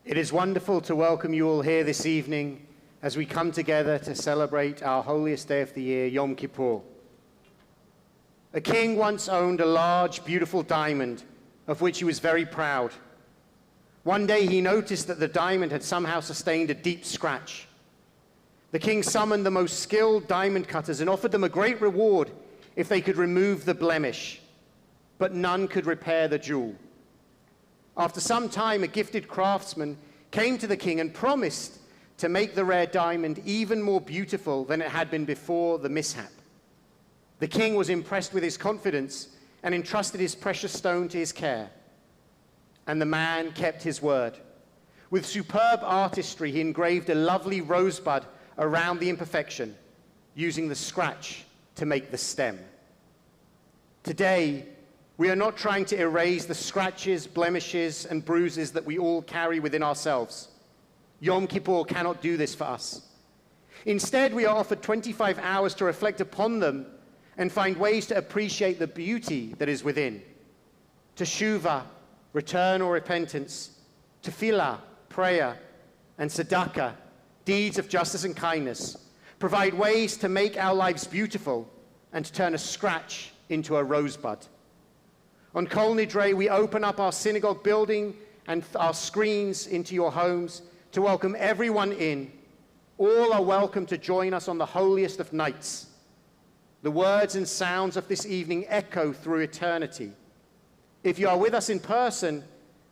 It is wonderful to welcome you all here this evening as we come together to celebrate our holiest day of the year, Yom Kippur. A king once owned a large, beautiful diamond of which he was very proud. One day he noticed that the diamond had somehow sustained a deep scratch. The king summoned the most skilled diamond cutters and offered them a great reward if they could remove the blemish, but none could repair the jewel. After some time, a gifted craftsman came to the king and promised to make the rare diamond even more beautiful than it had been before the mishap. The king was impressed with his confidence and entrusted his precious stone to his care. And the man kept his word. With superb artistry, he engraved a lovely rosebud around the imperfection, using the scratch to make the stem. Today, we are not trying to erase the scratches, blemishes, and bruises that we all carry within ourselves. Yom Kippur cannot do this for us. Instead, we are offered 25 hours to reflect upon them and find ways to appreciate the beauty that is within. Teshuvah, return or repentance, tefillah, prayer, and tzedakah, deeds of justice and kindness, provide ways to make our lives beautiful and to turn a scratch into a rosebud. On Kol Nidrei, we open up our synagogue building and our screens into your homes to welcome everyone in. All are welcome to join us on the holiest of nights. The words and sounds of this evening echo through eternity. If you are with us in person,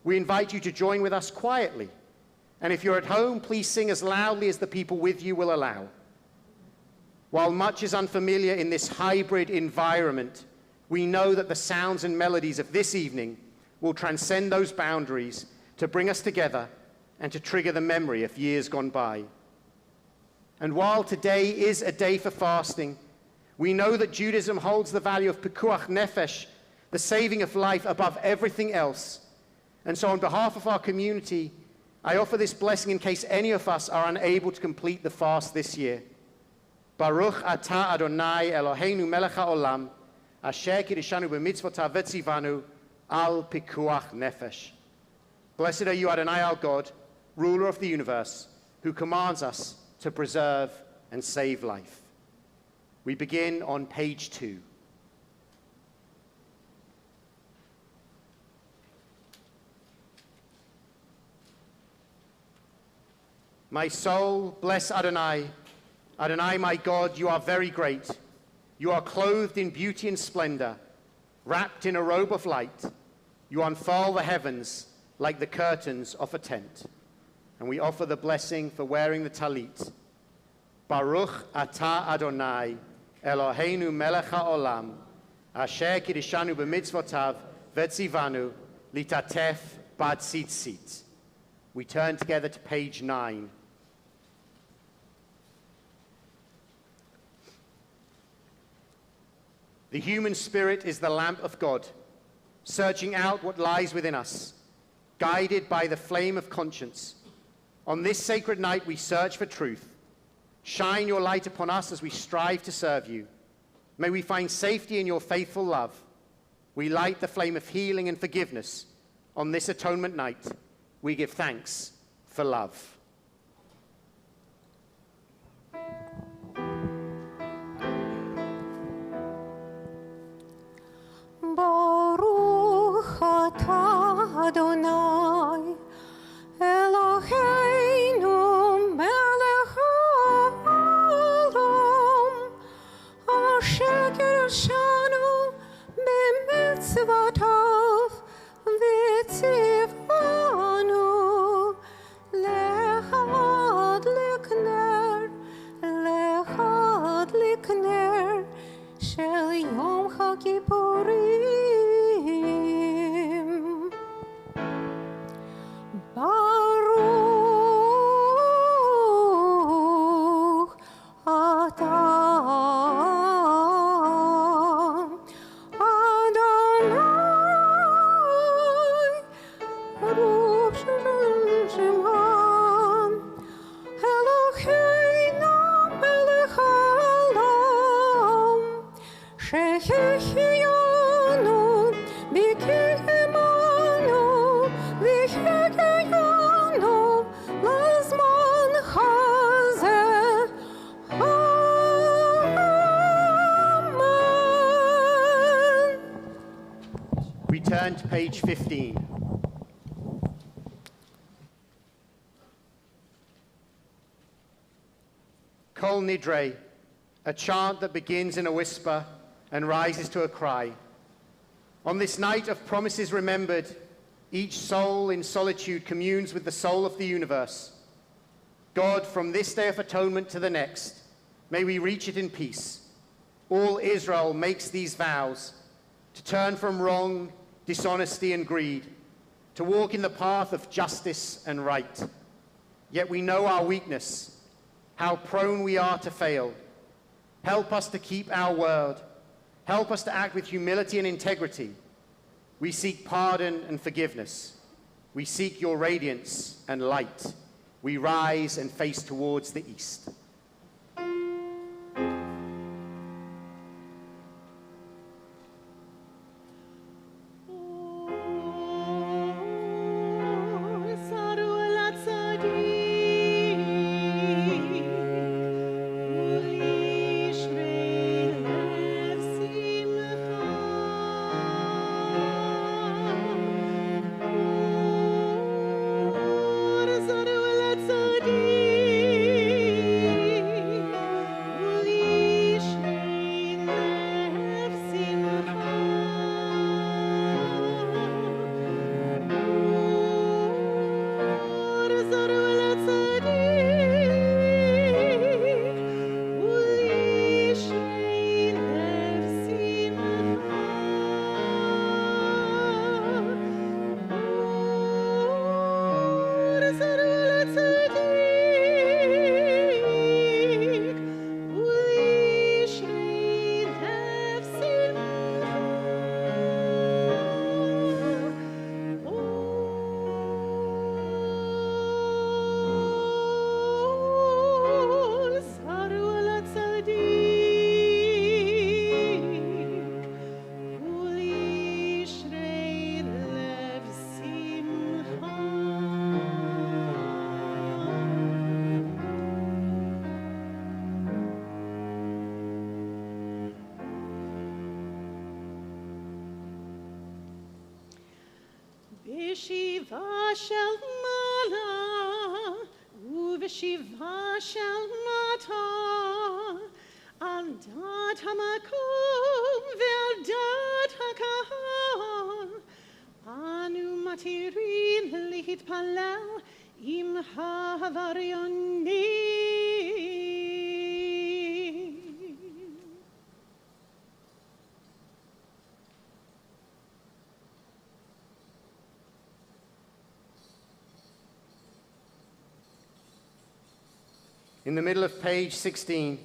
we invite you to join with us quietly. And if you're at home, please sing as loudly as the people with you will allow. While much is unfamiliar in this hybrid environment, we know that the sounds and melodies of this evening will transcend those boundaries to bring us together and to trigger the memory of years gone by. And while today is a day for fasting, we know that Judaism holds the value of pikuach nefesh, the saving of life, above everything else. And so on behalf of our community, I offer this blessing in case any of us are unable to complete the fast this year. Baruch atah Adonai Eloheinu melech haolam, asher kiddushanu b'mitzvotav v'tzivanu al pikuach nefesh. Blessed are you, Adonai, our God, ruler of the universe, who commands us to preserve and save life. We begin on page 2. My soul, bless Adonai. Adonai, my God, you are very great. You are clothed in beauty and splendor, wrapped in a robe of light. You unfurl the heavens like the curtains of a tent. And we offer the blessing for wearing the talit. Baruch atah Adonai, Eloheinu melech haolam, asher kiddushanu b'mitzvotav v'tzivanu litatef b'tzitzit. We turn together to page 9. The human spirit is the lamp of God, searching out what lies within us, guided by the flame of conscience. On this sacred night, we search for truth. Shine your light upon us as we strive to serve you. May we find safety in your faithful love. We light the flame of healing and forgiveness. On this atonement night, we give thanks for love. Baruch atah Adonai, Eloheinu melech haolam, asher kiddushanu b'mitzvotav v'tzivanu turn to page 15. Kol Nidrei, a chant that begins in a whisper and rises to a cry. On this night of promises remembered, each soul in solitude communes with the soul of the universe. God, from this day of atonement to the next, may we reach it in peace. All Israel makes these vows to turn from wrong, dishonesty, and greed, to walk in the path of justice and right. Yet we know our weakness, how prone we are to fail. Help us to keep our word. Help us to act with humility and integrity. We seek pardon and forgiveness. We seek your radiance and light. We rise and face towards the east. Shiva shel mala, uveshiva shel mata, al dat hamakom ve'al dat hakahal, anu matirin lihitpalel im havaryonim. In the middle of page 16,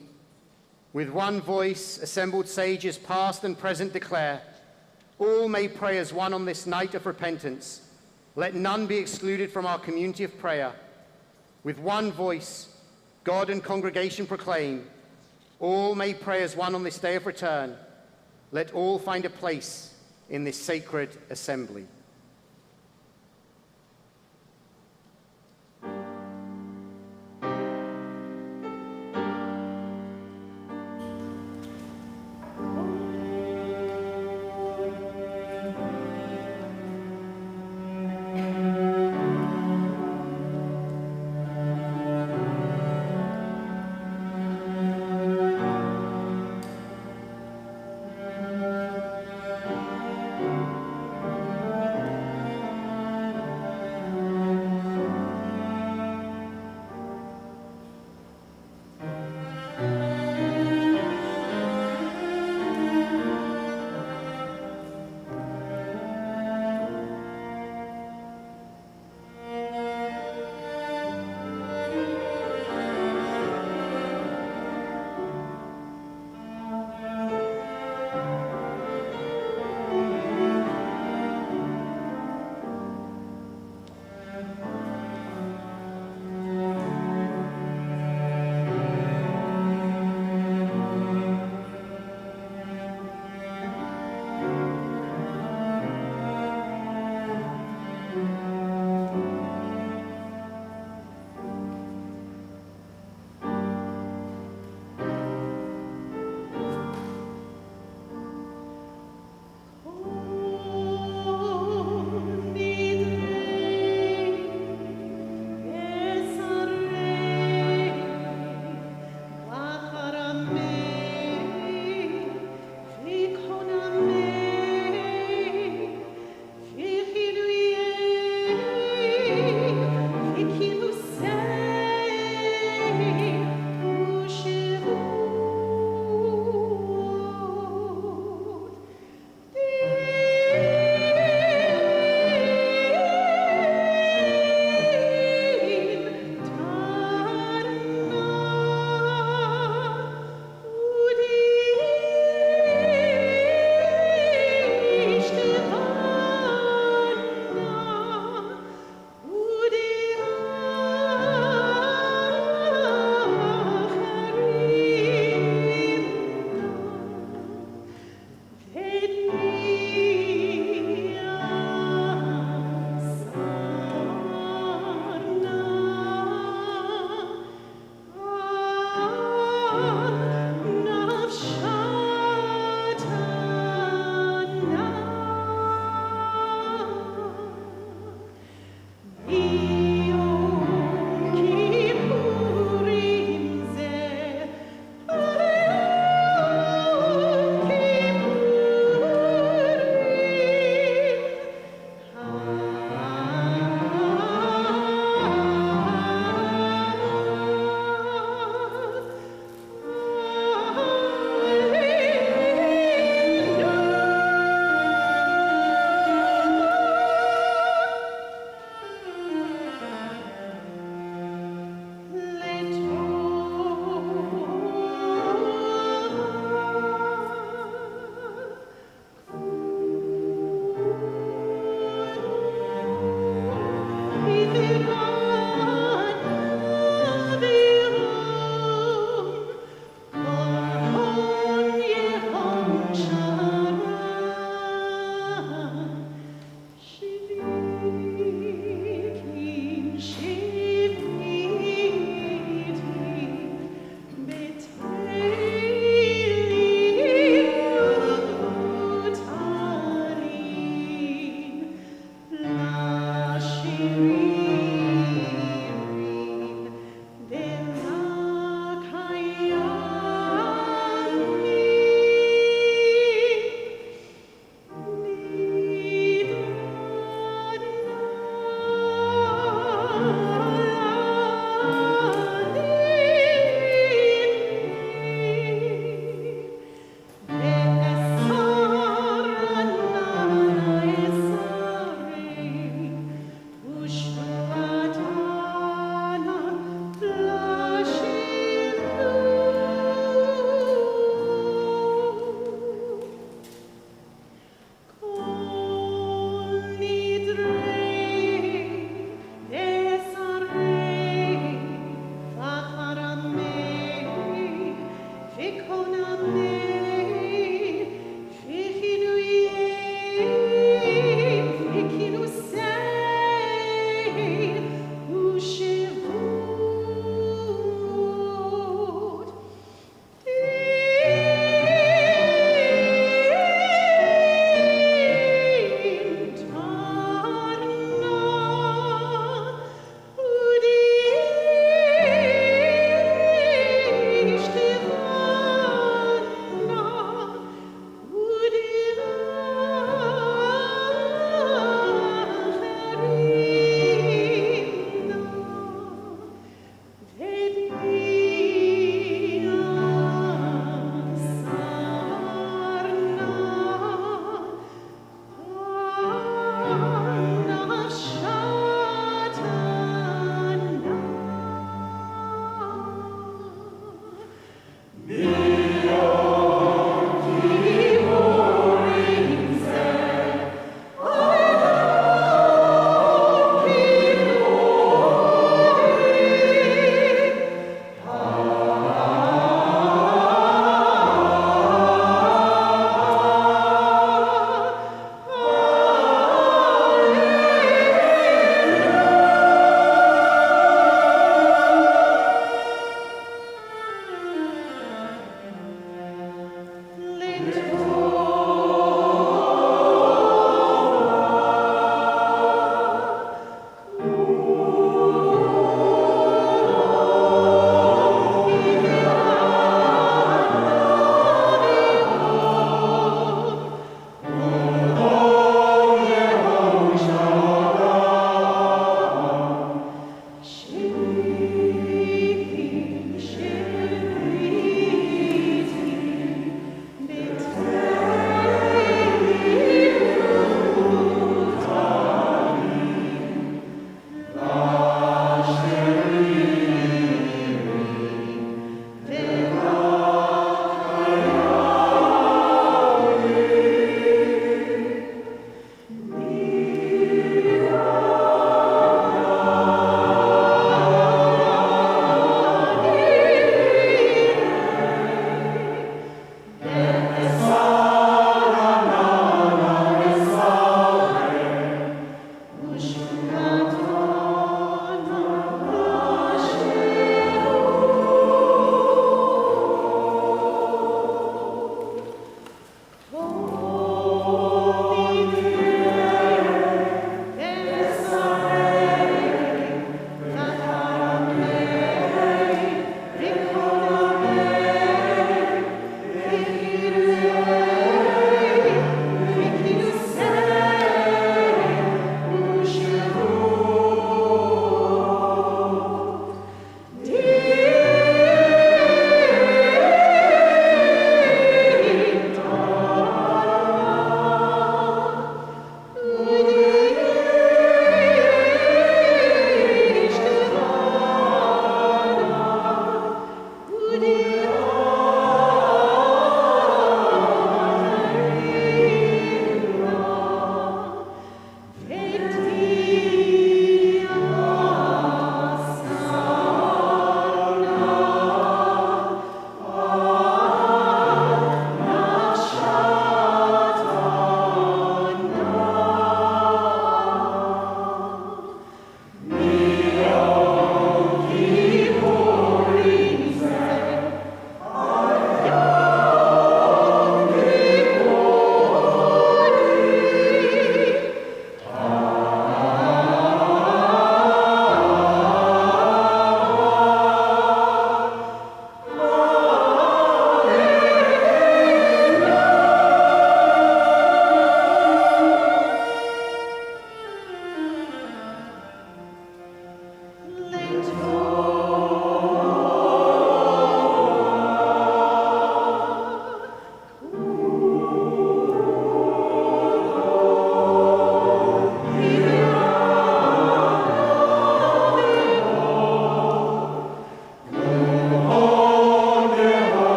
with one voice, assembled sages past and present declare, all may pray as one on this night of repentance. Let none be excluded from our community of prayer. With one voice, God and congregation proclaim, all may pray as one on this day of return. Let all find a place in this sacred assembly.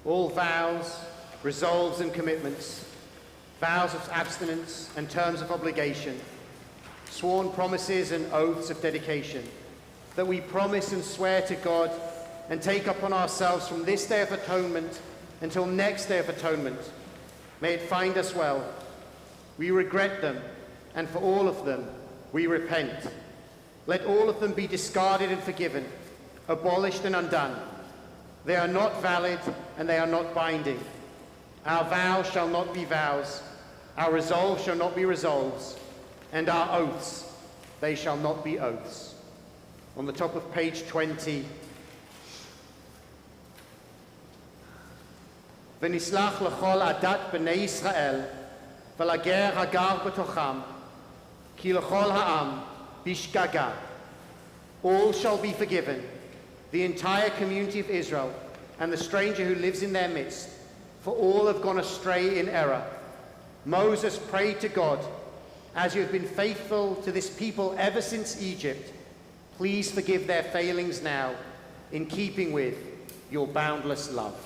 all vows, resolves and commitments, vows of abstinence and terms of obligation, sworn promises and oaths of dedication, that we promise and swear to God and take upon ourselves from this day of atonement until next day of atonement. May it find us well. We regret them, and for all of them, we repent. Let all of them be discarded and forgiven, abolished and undone. They are not valid, and they are not binding. Our vows shall not be vows, our resolves shall not be resolves, and our oaths, they shall not be oaths. On the top of page 20, V'nislach l'chol adat b'nei Yisrael, v'lager hagar b'tocham, ki l'chol ha'am bishgaga. All shall be forgiven, the entire community of Israel, and the stranger who lives in their midst, for all have gone astray in error. Moses prayed to God, as you have been faithful to this people ever since Egypt, please forgive their failings now, in keeping with your boundless love.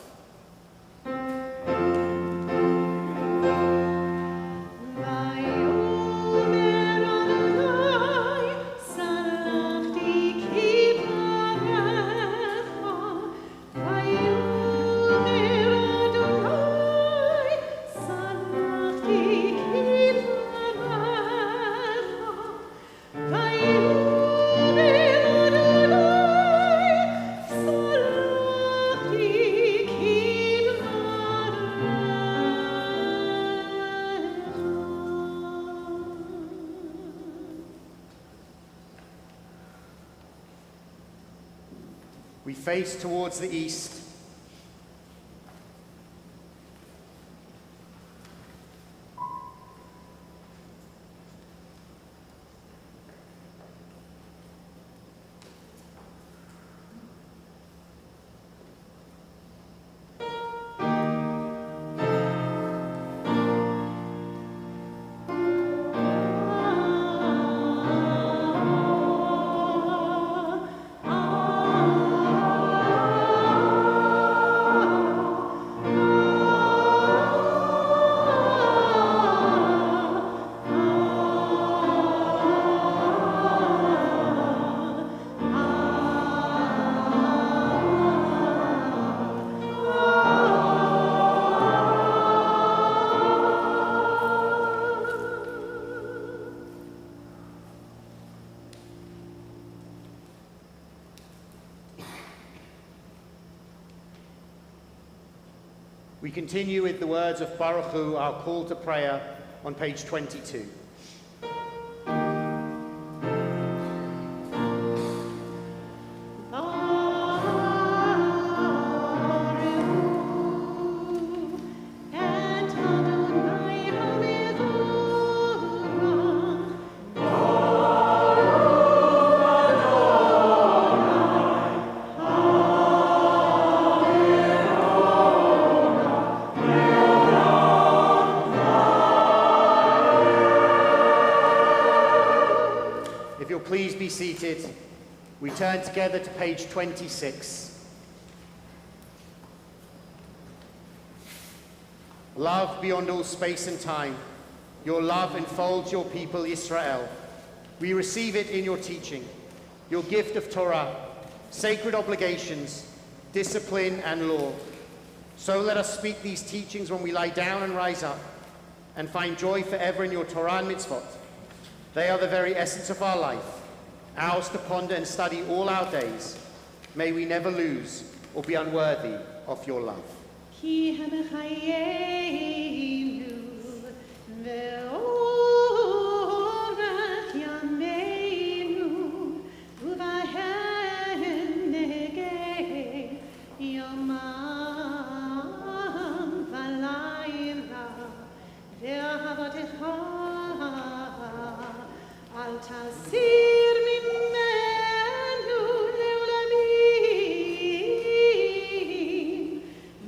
We face towards the east. We continue with the words of Baruch Hu, our call to prayer, on page 22. Please be seated. We turn together to page 26. Love beyond all space and time. Your love enfolds your people, Israel. We receive it in your teaching, your gift of Torah, sacred obligations, discipline, and law. So let us speak these teachings when we lie down and rise up, and find joy forever in your Torah and mitzvot. They are the very essence of our life, ours to ponder and study all our days. May we never lose or be unworthy of your love. Ki hamechayenu ve'orach yameinu uvahen negei yomam v'layla ve'ahavatecha al tasir mimenu le'olamim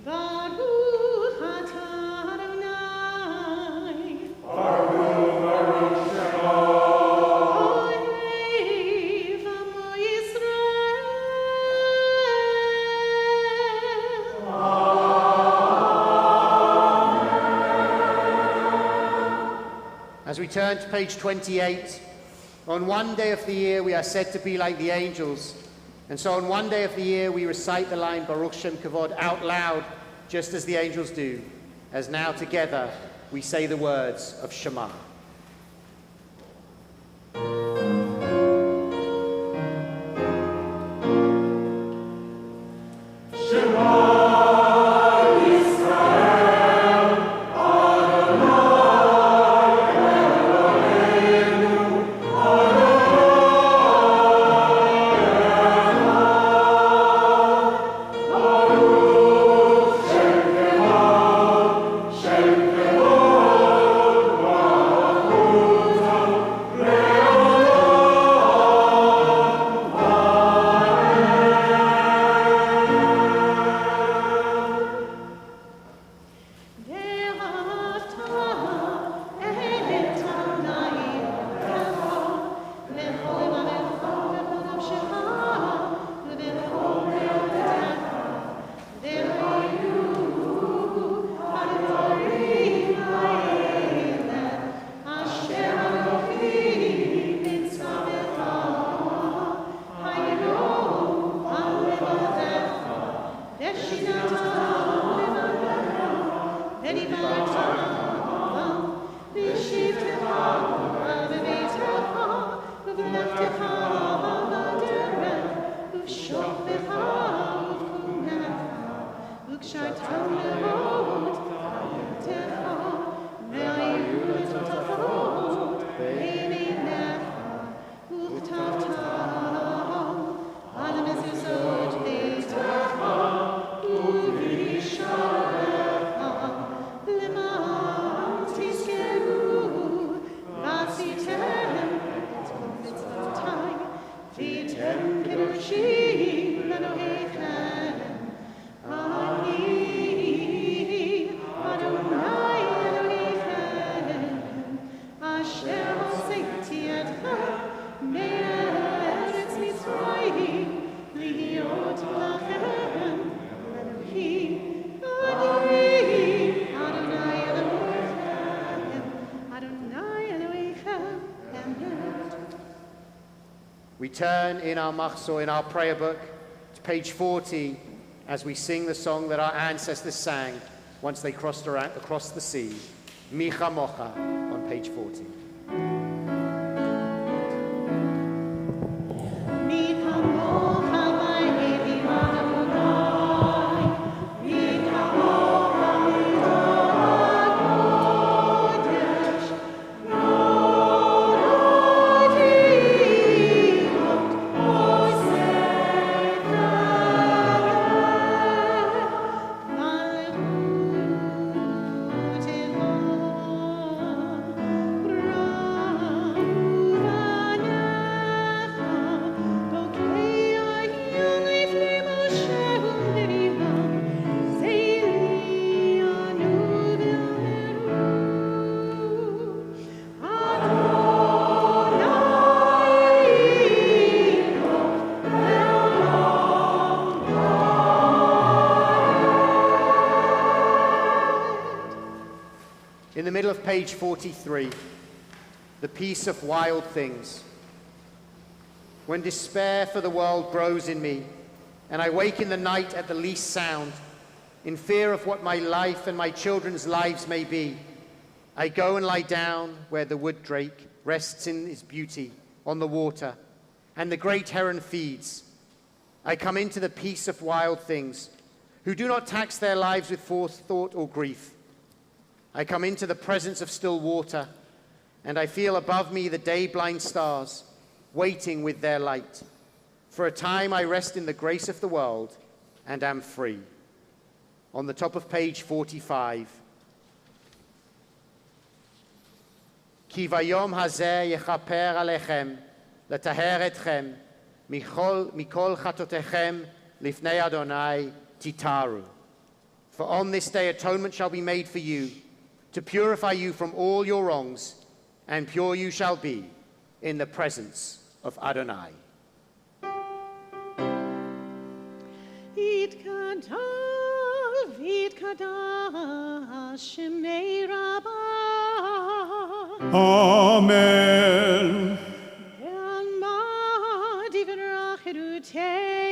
Baruch atah Adonai Baruch Shalom Ohev Amo Yisrael As we turn to page 28, on one day of the year we are said to be like the angels, And so on one day of the year, we recite the line Baruch Shem Kavod out loud, just as the angels do, as now together we say the words of Shema. We turn in our machzor, in our prayer book, to page 40 as we sing the song that our ancestors sang once they crossed across the sea, Micha Mocha, on page 40. In the middle of page 43, the peace of wild things. When despair for the world grows in me, and I wake in the night at the least sound, in fear of what my life and my children's lives may be, I go and lie down where the wood drake rests in his beauty on the water, and the great heron feeds. I come into the peace of wild things, who do not tax their lives with forethought or grief. I come into the presence of still water, and I feel above me the day-blind stars, waiting with their light. For a time I rest in the grace of the world, and am free. On the top of page 45. Ki vayom hazeh yechaper alechem, letaher etchem, mikol chatotechem lifnei Adonai titaru. For on this day atonement shall be made for you, to purify you from all your wrongs, and pure you shall be in the presence of Adonai. Yitkadal v'yitkadash Shemei Rabbah. Amen. Ve'alma divrach erutei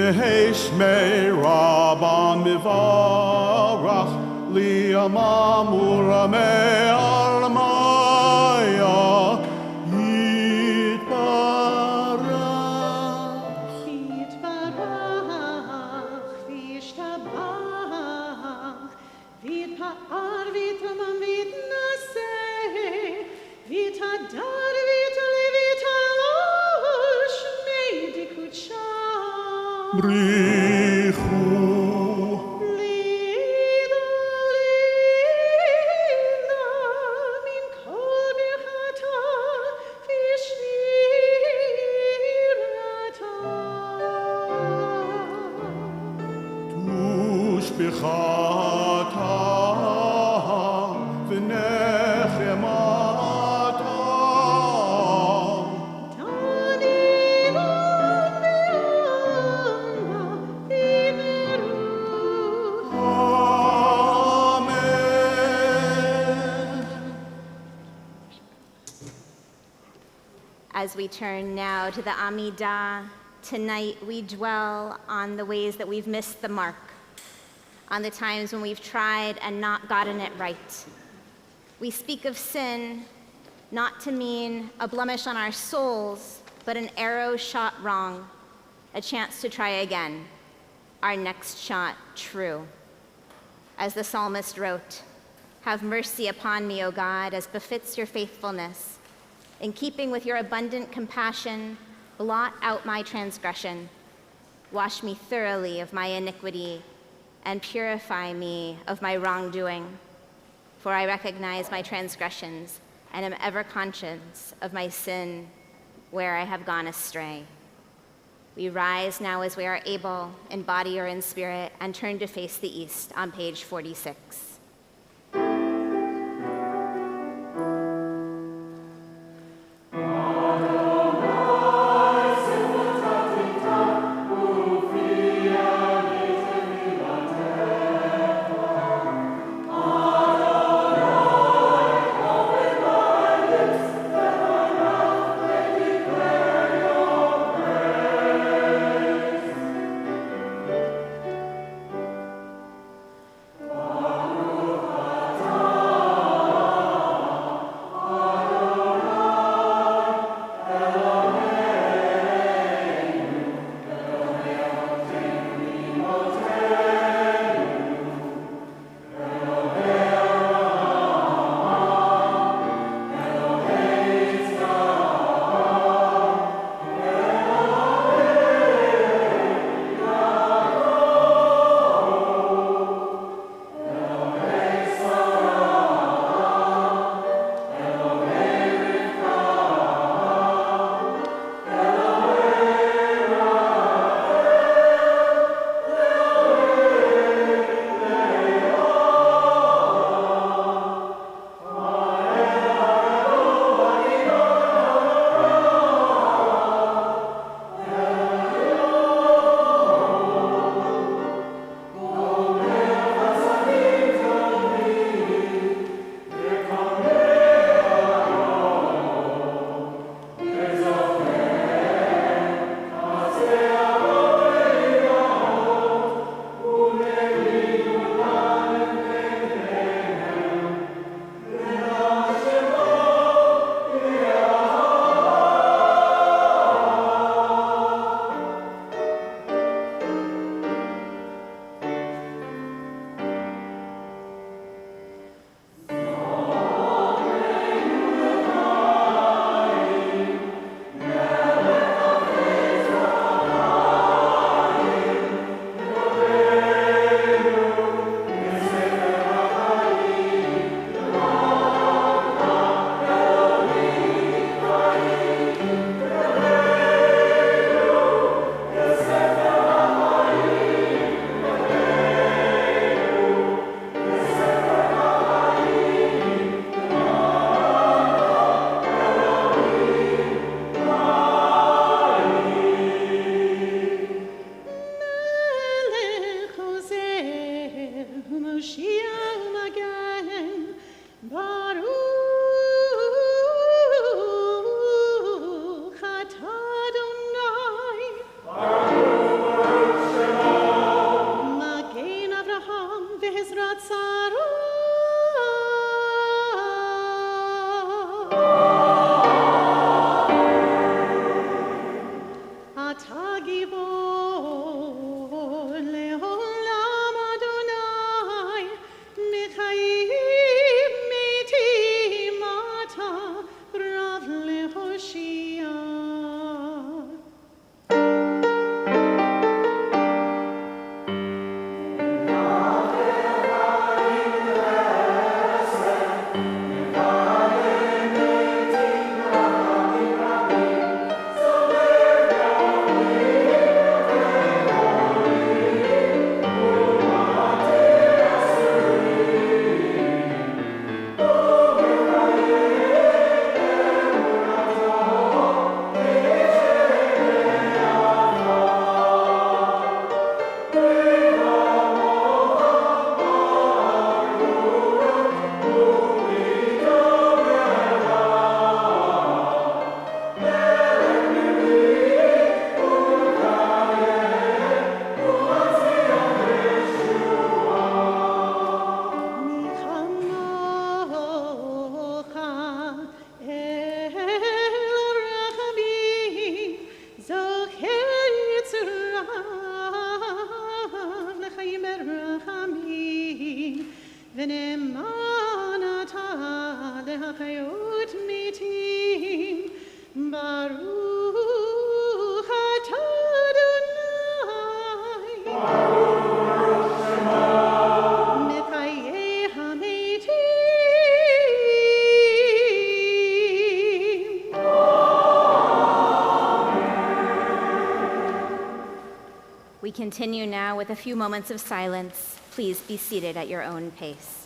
Shmei Rabban Mivarach Li'amam Uramei Almaya Yitbarach Yitbarach, v'yishtabach, v'yitpa'ar, v'yitamam, v'yitnaseh, v'yitadar, v'yitale, v'yitalosh, shmei dikudsha. Brichu Lida, lida, min kol birchata, v'shmirata. Tushbichata V'nechemata As we turn now to the Amidah, tonight we dwell on the ways that we've missed the mark, on the times when we've tried and not gotten it right. We speak of sin not to mean a blemish on our souls, but an arrow shot wrong, a chance to try again, our next shot true. As the psalmist wrote, "Have mercy upon me, O God, as befits your faithfulness. In keeping with your abundant compassion, blot out my transgression. Wash me thoroughly of my iniquity and purify me of my wrongdoing. For I recognize my transgressions and am ever conscious of my sin where I have gone astray." We rise now as we are able, in body or in spirit, and turn to face the east on page 46. אתה גיבור לעולם אדוני, מחיים מתים אתה, רב להושיע. We continue now with a few moments of silence. Please be seated at your own pace.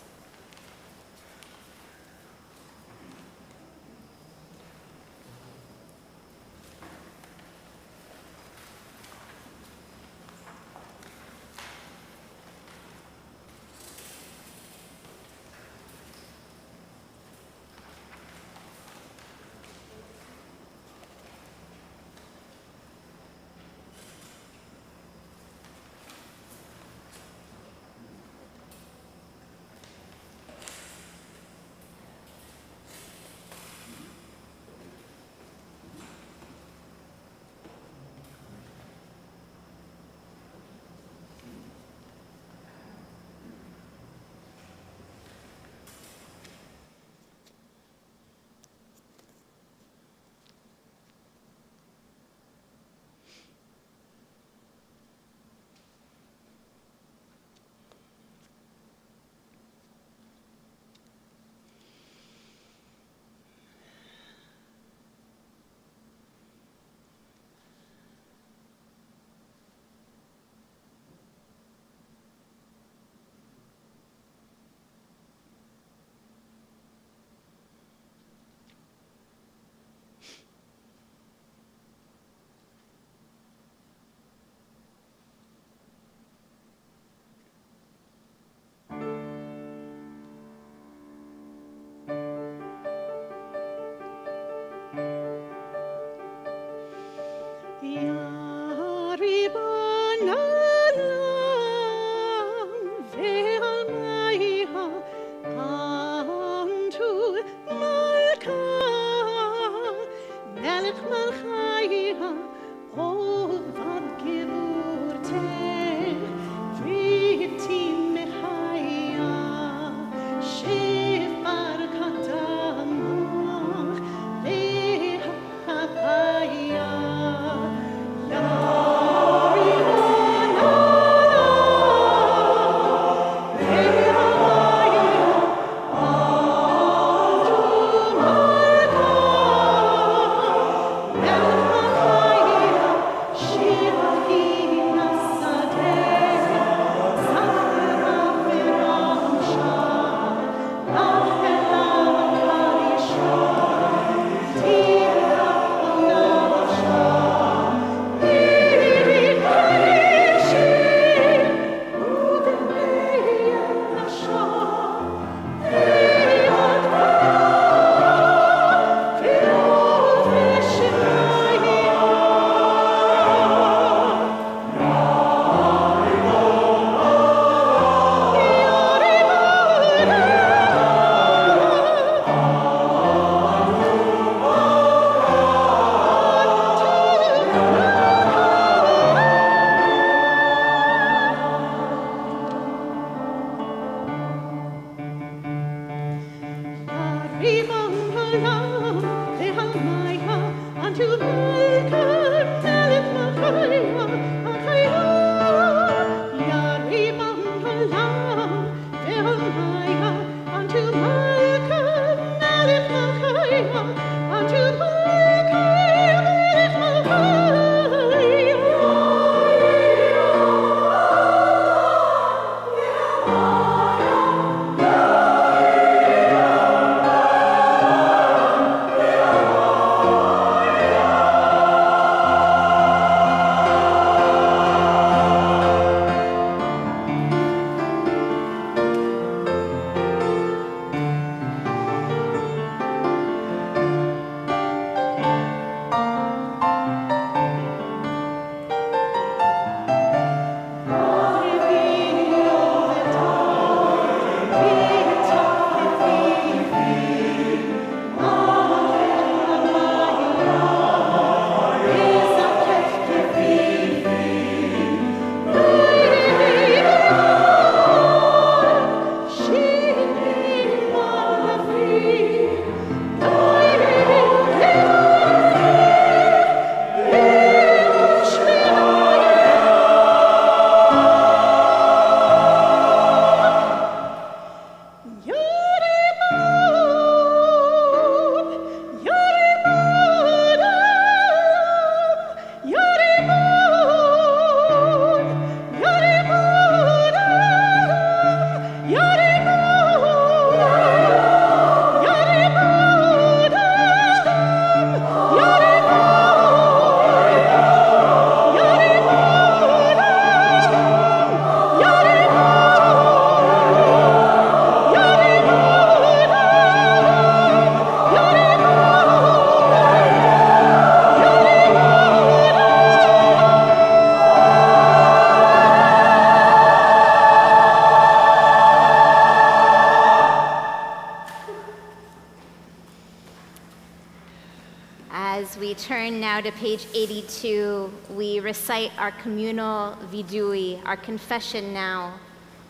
to page 82, we recite our communal vidui, our confession now,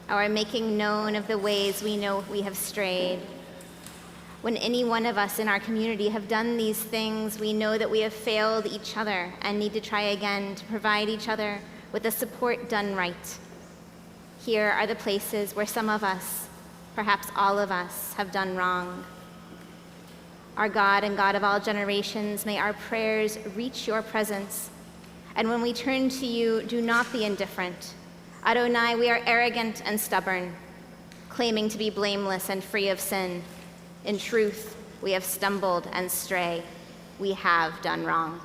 our making known of the ways we know we have strayed. When any one of us in our community have done these things, we know that we have failed each other and need to try again to provide each other with the support done right. Here are the places where some of us, perhaps all of us, have done wrong. Our God and God of all generations, may our prayers reach your presence. And when we turn to you, do not be indifferent. Adonai, we are arrogant and stubborn, claiming to be blameless and free of sin. In truth, we have stumbled and stray. We have done wrong.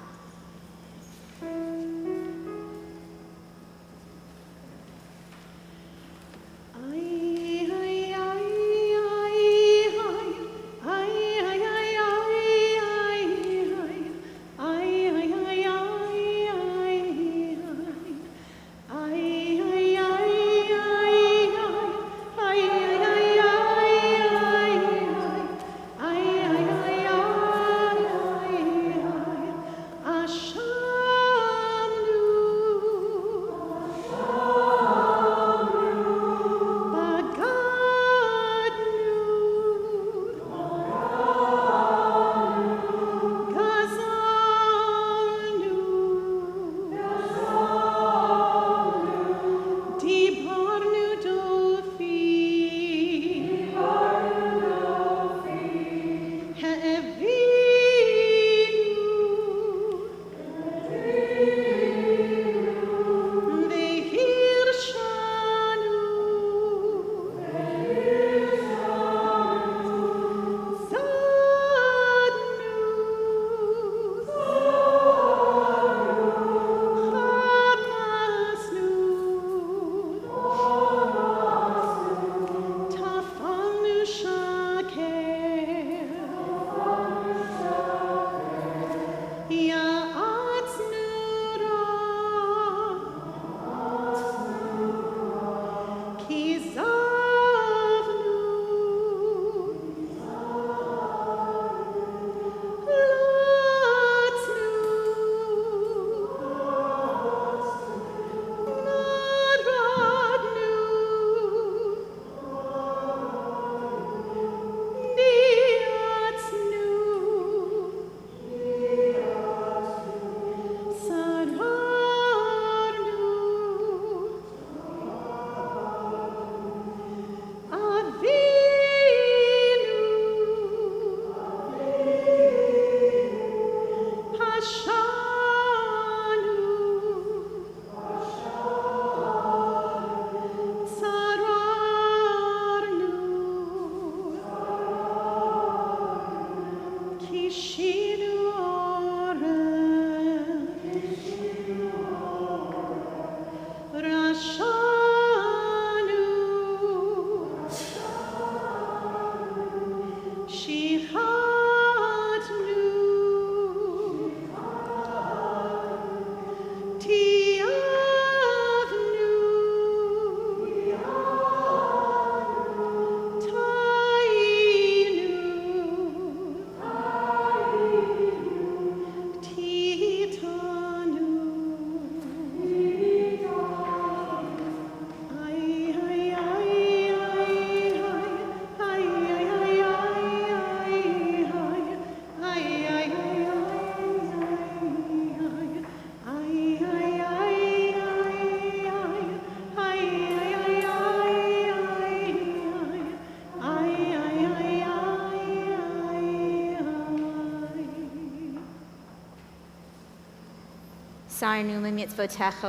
Sarnu mitzvotecha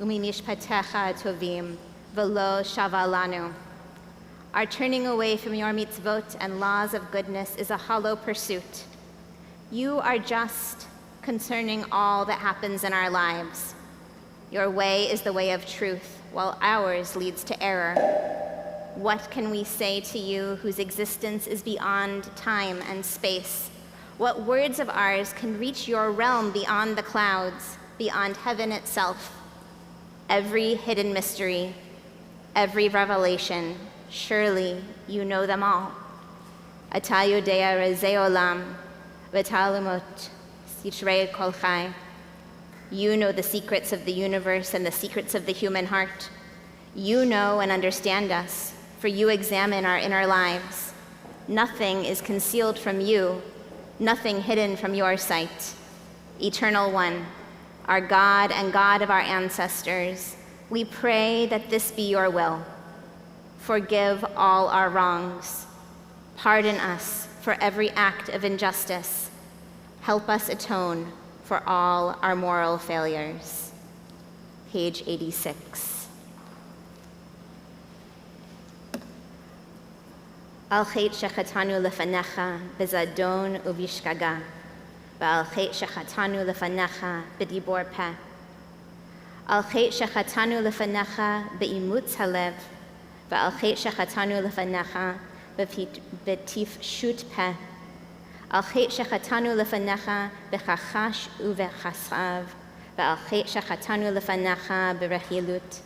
umimishpatecha tovim, velo shavalanu. Our turning away from your mitzvot and laws of goodness is a hollow pursuit. You are just concerning all that happens in our lives. Your way is the way of truth, while ours leads to error. What can we say to you whose existence is beyond time and space? What words of ours can reach your realm beyond the clouds, beyond heaven itself? Every hidden mystery, every revelation, surely you know them all. Ata yodea rezei olam, v'talumot Yitrei Kol Chai. You know the secrets of the universe and the secrets of the human heart. You know and understand us, for you examine our inner lives. Nothing is concealed from you, nothing hidden from your sight. Eternal One, our God and God of our ancestors, we pray that this be your will. Forgive all our wrongs. Pardon us for every act of injustice. Help us atone for all our moral failures. Page 86. Al chet shechatanu lefanecha bezadon uvishkaga, v'al chet shechatanu lefanecha b'dibor peh. Al chet shechatanu lefanecha be'imutz halev, v'al chet shechatanu lefanecha b'tifshut peh. Al chet shechatanu lefanecha b'chachash uv'chasav, v'al chet shechatanu lefanecha b'rechilut.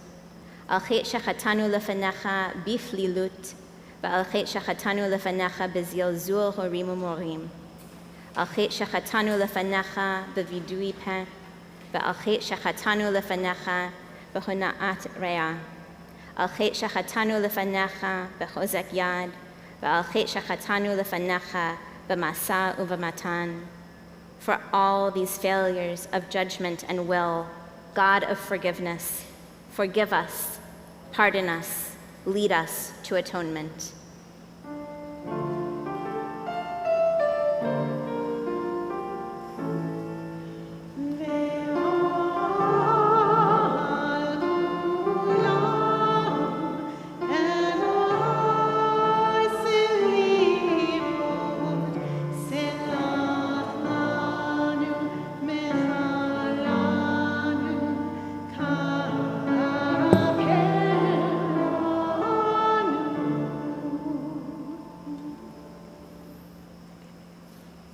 Al chet shechatanu lefanecha b'flilut, v'al chet shechatanu lefanecha b'zilzul horim u'morim. Al chet shechatanu lefanecha b'vidui peh, v'al chet shechatanu lefanecha b'hona'at re'ah. Al chet shechatanu lefanecha b'chozek yad, v'al chet shechatanu lefanecha b'masa u'v'matan. For all these failures of judgment and will, God of forgiveness, forgive us, pardon us, lead us to atonement.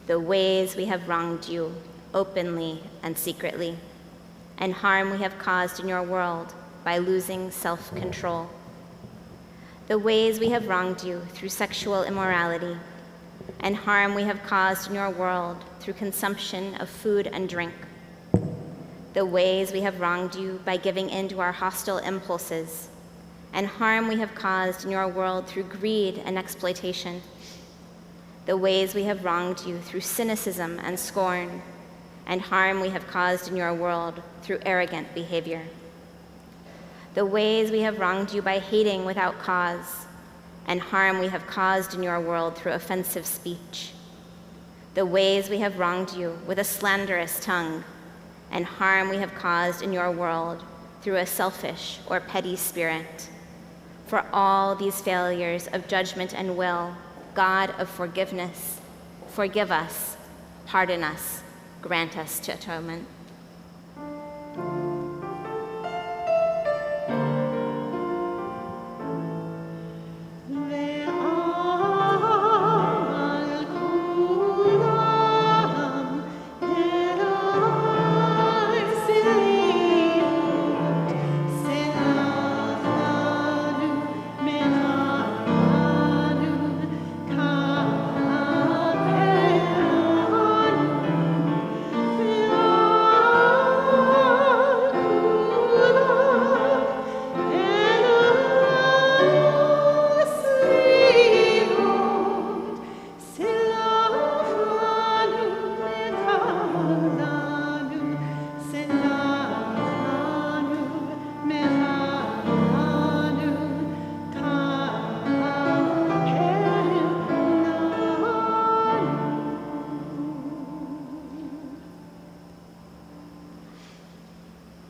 The ways we have wronged you, openly and secretly, and harm we have caused in your world by losing self-control. The ways we have wronged you through sexual immorality, and harm we have caused in your world through consumption of food and drink. The ways we have wronged you by giving in to our hostile impulses, and harm we have caused in your world through greed and exploitation. The ways we have wronged you through cynicism and scorn, and harm we have caused in your world through arrogant behavior. The ways we have wronged you by hating without cause, and harm we have caused in your world through offensive speech. The ways we have wronged you with a slanderous tongue, and harm we have caused in your world through a selfish or petty spirit. For all these failures of judgment and will, God of forgiveness, forgive us, pardon us, grant us to atonement.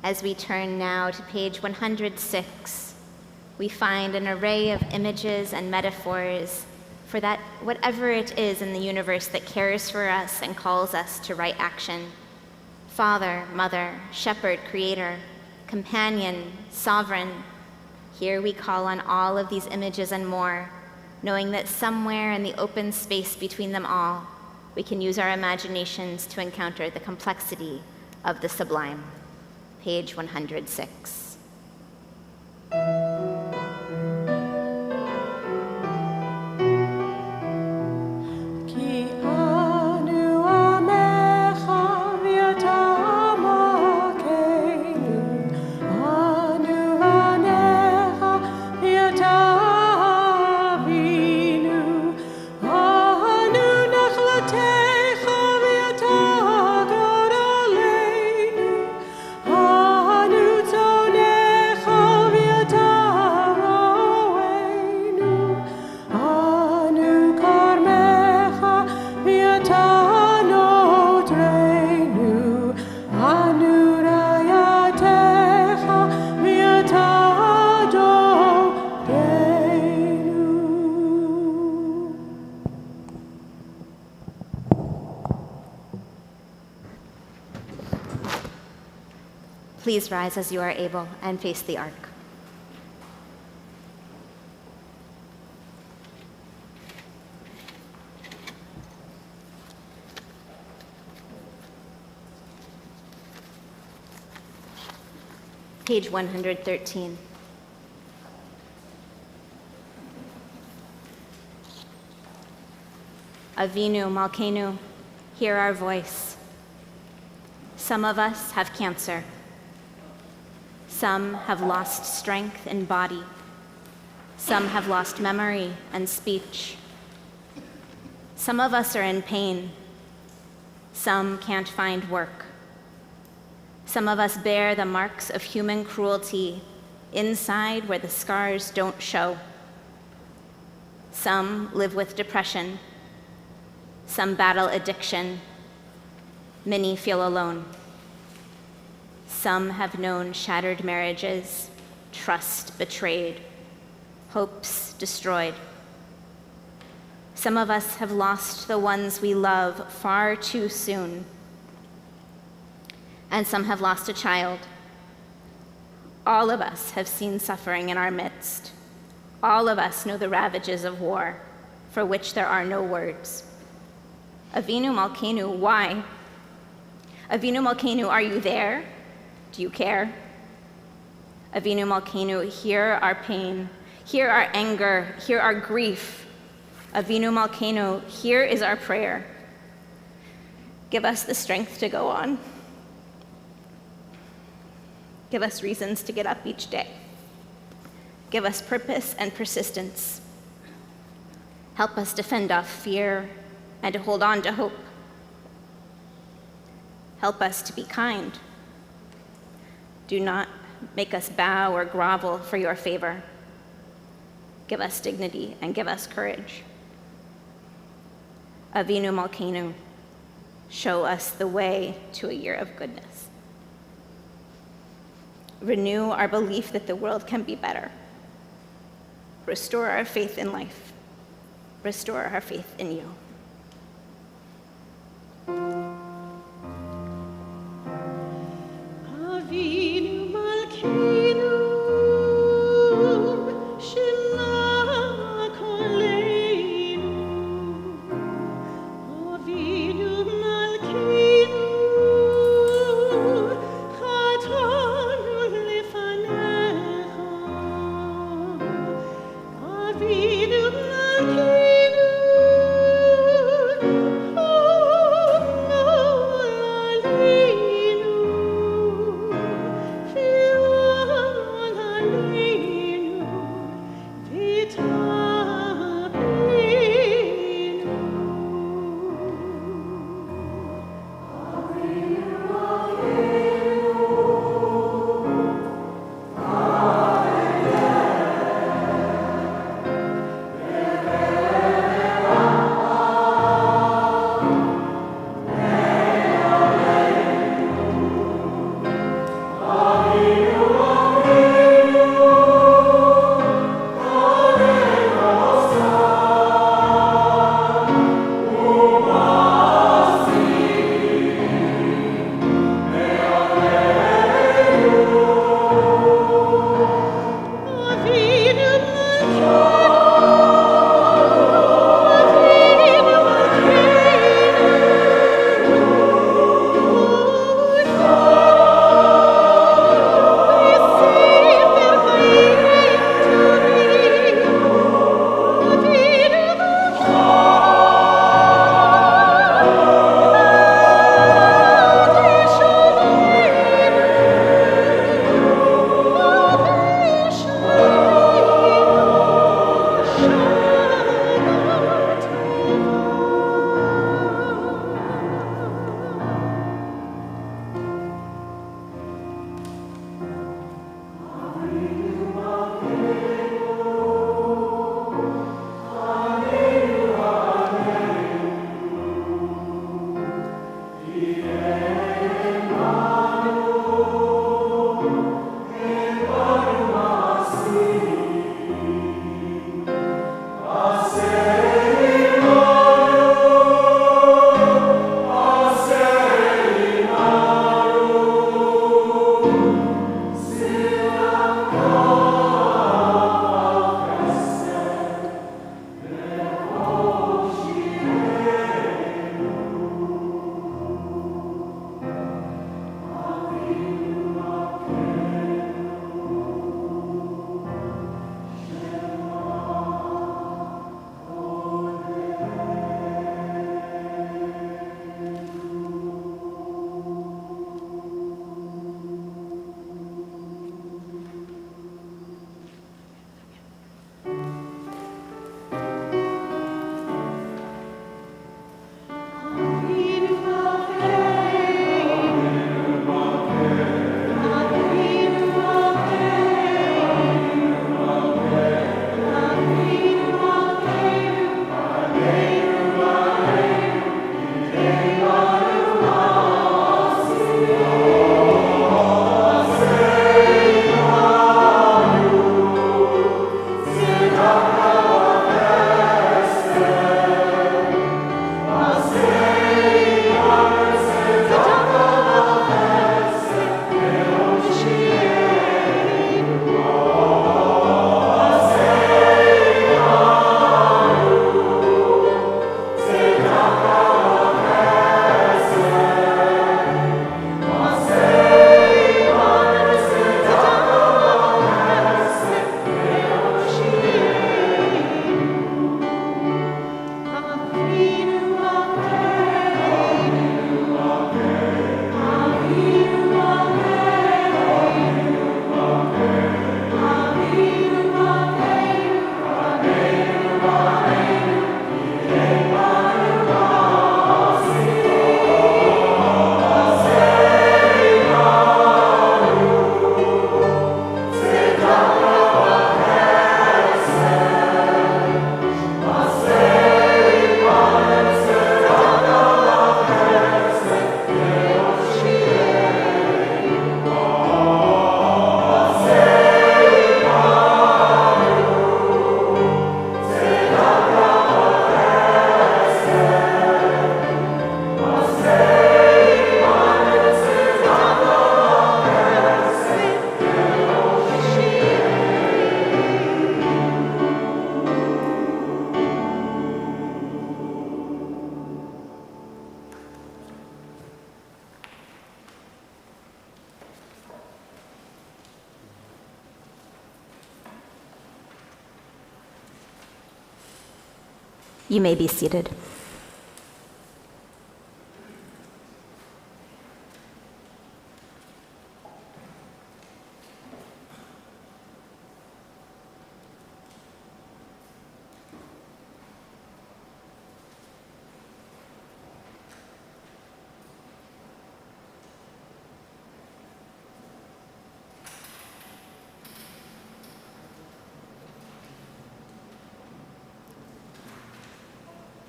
As we turn now to page 106, we find an array of images and metaphors for that whatever it is in the universe that cares for us and calls us to right action. Father, mother, shepherd, creator, companion, sovereign. Here we call on all of these images and more, knowing that somewhere in the open space between them all, we can use our imaginations to encounter the complexity of the sublime. Page 106. Ki anu amecha Please rise as you are able and face the ark. Page 113. Avinu Malkeinu, hear our voice. Some of us have cancer. Some have lost strength in body. Some have lost memory and speech. Some of us are in pain. Some can't find work. Some of us bear the marks of human cruelty inside where the scars don't show. Some live with depression. Some battle addiction. Many feel alone. Some have known shattered marriages, trust betrayed, hopes destroyed. Some of us have lost the ones we love far too soon. And some have lost a child. All of us have seen suffering in our midst. All of us know the ravages of war, for which there are no words. Avinu Malkeinu, why? Avinu Malkeinu, are you there? Do you care? Avinu Malkeinu, hear our pain, hear our anger, hear our grief. Avinu Malkeinu, here is our prayer. Give us the strength to go on. Give us reasons to get up each day. Give us purpose and persistence. Help us to fend off fear and to hold on to hope. Help us to be kind. Do not make us bow or grovel for your favor. Give us dignity and give us courage. Avinu Malkeinu, show us the way to a year of goodness. Renew our belief that the world can be better. Restore our faith in life. Restore our faith in you. Avinu Malkeinu, Shema Koleinu. Avinu Malkeinu, Chatanu lefanecha. Avinu Malkeinu, You may be seated.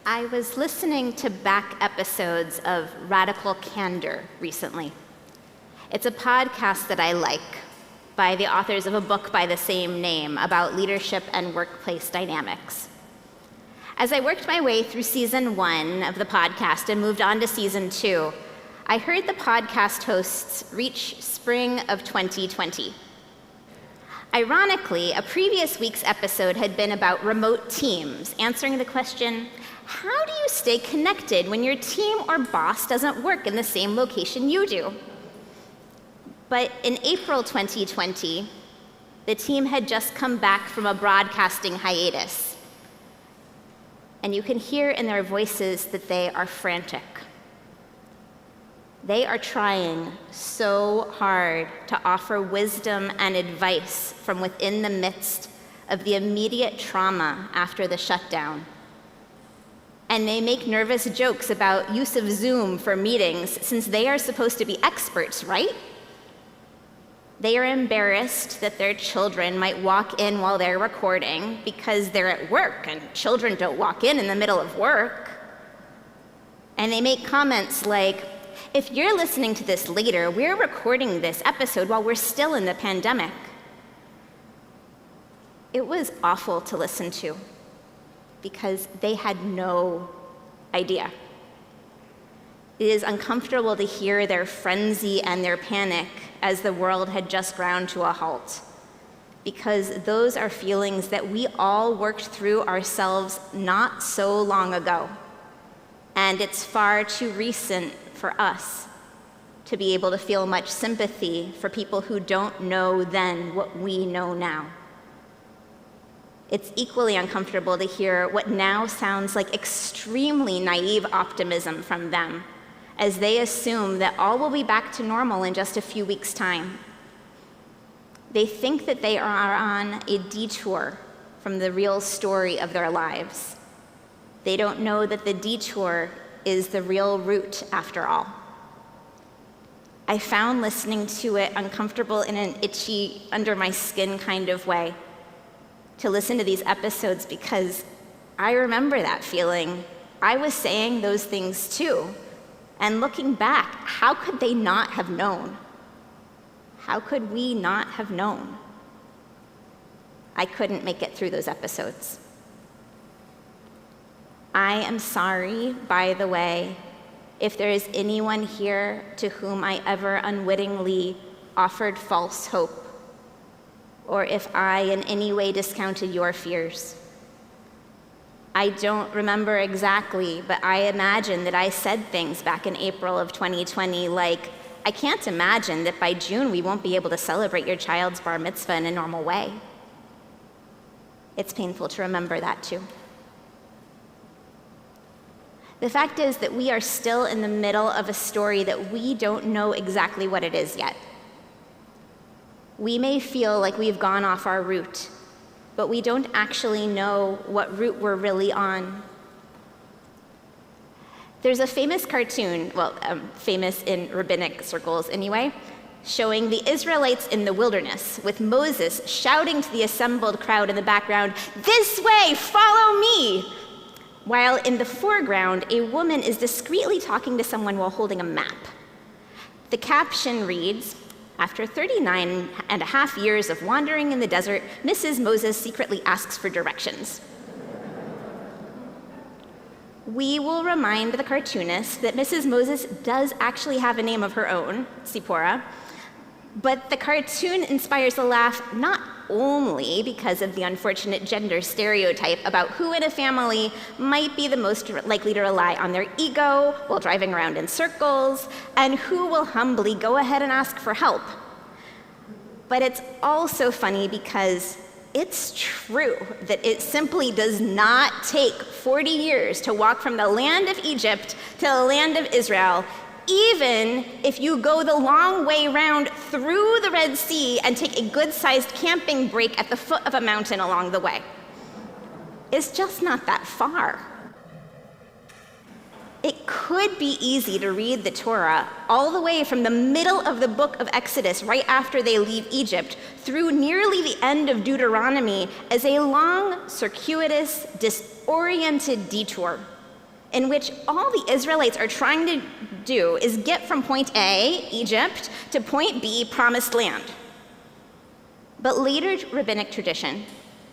I was listening to back episodes of Radical Candor recently. It's a podcast that I like by the authors of a book by the same name about leadership and workplace dynamics. As I worked my way through season 1 of the podcast and moved on to season 2, I heard the podcast hosts reach spring of 2020. Ironically, a previous week's episode had been about remote teams, answering the question, how do you stay connected when your team or boss doesn't work in the same location you do? But in April 2020, the team had just come back from a broadcasting hiatus. And you can hear in their voices that they are frantic. They are trying so hard to offer wisdom and advice from within the midst of the immediate trauma after the shutdown. And they make nervous jokes about use of Zoom for meetings since they are supposed to be experts, right? They are embarrassed that their children might walk in while they're recording because they're at work and children don't walk in the middle of work. And they make comments like, if you're listening to this later, we're recording this episode while we're still in the pandemic. It was awful to listen to because they had no idea. It is uncomfortable to hear their frenzy and their panic as the world had just ground to a halt, because those are feelings that we all worked through ourselves not so long ago. And it's far too recent for us to be able to feel much sympathy for people who don't know then what we know now. It's equally uncomfortable to hear what now sounds like extremely naive optimism from them, as they assume that all will be back to normal in just a few weeks' time. They think that they are on a detour from the real story of their lives. They don't know that the detour is the real route after all. I found listening to it uncomfortable in an itchy, under my skin kind of way to listen to these episodes, because I remember that feeling. I was saying those things too. And looking back, how could they not have known? How could we not have known? I couldn't make it through those episodes. I am sorry, by the way, if there is anyone here to whom I ever unwittingly offered false hope, or if I in any way discounted your fears. I don't remember exactly, but I imagine that I said things back in April of 2020 like, I can't imagine that by June we won't be able to celebrate your child's bar mitzvah in a normal way. It's painful to remember that too. The fact is that we are still in the middle of a story that we don't know exactly what it is yet. We may feel like we've gone off our route, but we don't actually know what route we're really on. There's a famous cartoon, famous in rabbinic circles anyway, showing the Israelites in the wilderness with Moses shouting to the assembled crowd in the background, "This way, follow me!" While in the foreground, a woman is discreetly talking to someone while holding a map. The caption reads, "After 39 and a half years of wandering in the desert, Mrs. Moses secretly asks for directions." We will remind the cartoonist that Mrs. Moses does actually have a name of her own, Zipporah, but the cartoon inspires a laugh not only because of the unfortunate gender stereotype about who in a family might be the most likely to rely on their ego while driving around in circles, and who will humbly go ahead and ask for help. But it's also funny because it's true that it simply does not take 40 years to walk from the land of Egypt to the land of Israel, even if you go the long way round through the Red Sea and take a good-sized camping break at the foot of a mountain along the way. It's just not that far. It could be easy to read the Torah all the way from the middle of the book of Exodus, right after they leave Egypt, through nearly the end of Deuteronomy as a long, circuitous, disoriented detour in which all the Israelites are trying to do is get from point A, Egypt, to point B, Promised Land. But later rabbinic tradition,